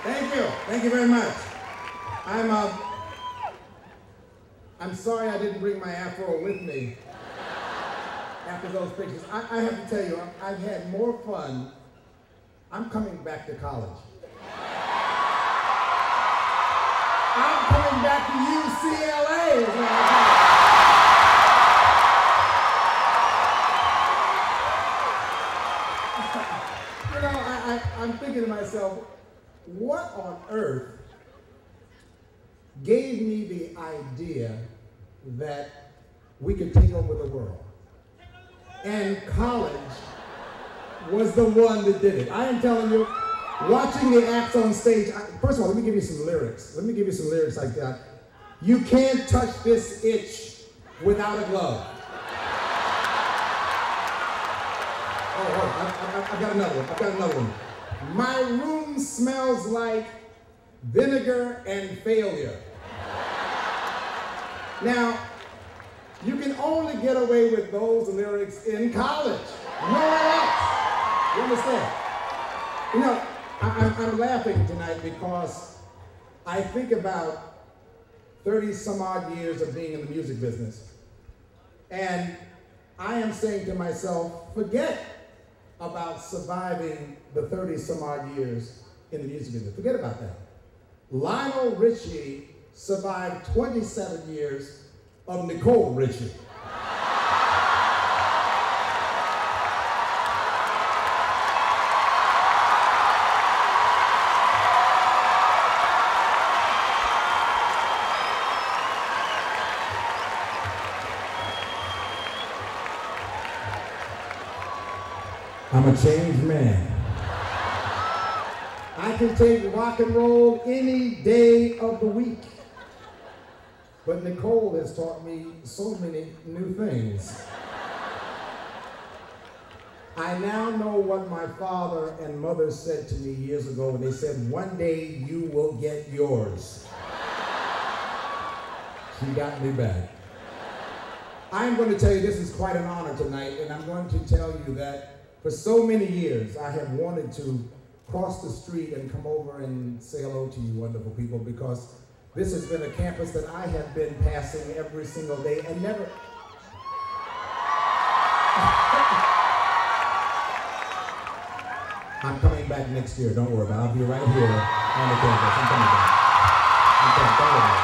Thank you. Thank you very much. I'm sorry I didn't bring my afro with me after those pictures. I have to tell you, I've had more fun. I'm coming back to college. I'm coming back to UCLA. You know, I'm thinking to myself, what on earth gave me the idea that we could take over the world? And college was the one that did it. I am telling you, watching the acts on stage, first of all, let me give you some lyrics. Let me give you some lyrics like that. You can't touch this itch without a glove. I've got another one. My room smells like vinegar and failure. Now, you can only get away with those lyrics in college, nowhere else. You understand? You know, I'm laughing tonight because I think about 30 some odd years of being in the music business. And I am saying to myself, forget about surviving the 30 some odd years in the music business. Forget about that. Lionel Richie survived 27 years of Nicole Richie. I'm a changed man. I can take rock and roll any day of the week. But Nicole has taught me so many new things. I now know what my father and mother said to me years ago when they said, one day you will get yours. She got me back. I'm going to tell you this is quite an honor tonight, and I'm going to tell you that for so many years I have wanted to cross the street and come over and say hello to you wonderful people, because this has been a campus that I have been passing every single day and never... I'm coming back next year, don't worry about it. I'll be right here on the campus. I'm coming back. Don't worry.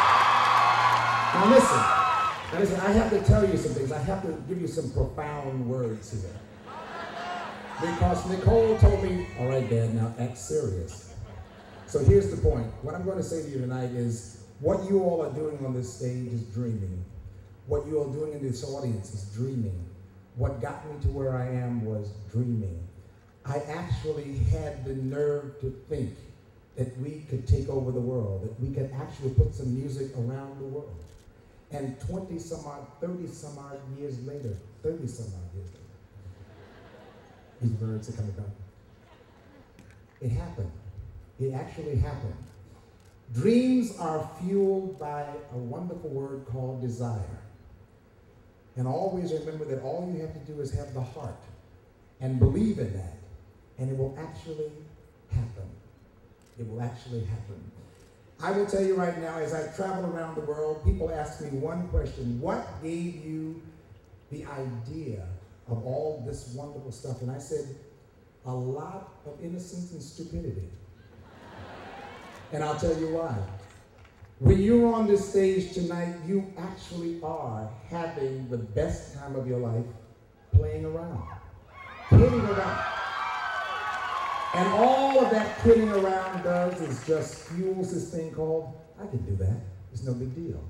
Now listen, I have to tell you some things. I have to give you some profound words here. Because Nicole told me, all right, Dad, now act serious. So here's the point. What I'm going to say to you tonight is, what you all are doing on this stage is dreaming. What you all doing in this audience is dreaming. What got me to where I am was dreaming. I actually had the nerve to think that we could take over the world, that we could actually put some music around the world. And 20 some odd, 30 some odd years later, 30 some odd years later, these birds are coming back. It happened. It actually happened. Dreams are fueled by a wonderful word called desire. And always remember that all you have to do is have the heart and believe in that, and it will actually happen. It will actually happen. I will tell you right now, as I travel around the world, people ask me one question: what gave you the idea of all this wonderful stuff? And I said, a lot of innocence and stupidity. And I'll tell you why. When you're on this stage tonight, you actually are having the best time of your life playing around, kidding around. And all of that kidding around does is just fuels this thing called, I can do that, it's no big deal.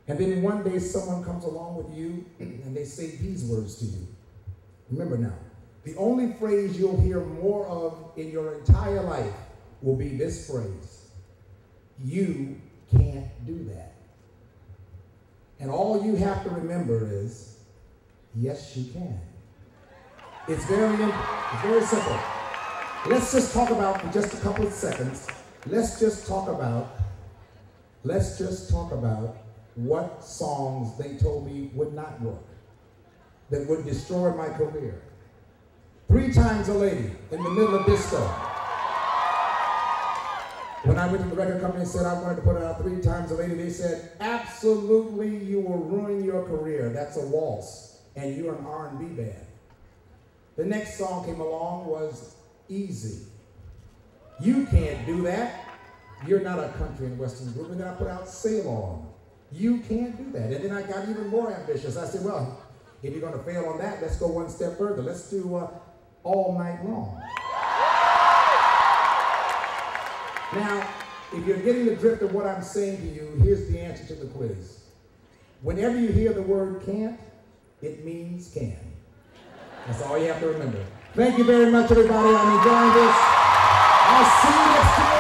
And then one day someone comes along with you and they say these words to you. Remember now, the only phrase you'll hear more of in your entire life will be this phrase: you can't do that. And all you have to remember is, yes, you can. It's very simple. Let's just talk about, for just a couple of seconds, let's just talk about what songs they told me would not work, that would destroy my career. 3 times a lady in the middle of disco. When I went to the record company and said I wanted to put it out 3 times a lady, they said, absolutely, you will ruin your career. That's a waltz, and you're an R&B band. The next song came along was Easy. You can't do that. You're not a country and western group. And then I put out Sail On. You can't do that. And then I got even more ambitious. I said, well, if you're going to fail on that, let's go one step further. Let's do All Night Long. Now, if you're getting the drift of what I'm saying to you, here's the answer to the quiz. Whenever you hear the word can't, it means can. That's all you have to remember. Thank you very much, everybody. I'm enjoying this. I'll see you next time.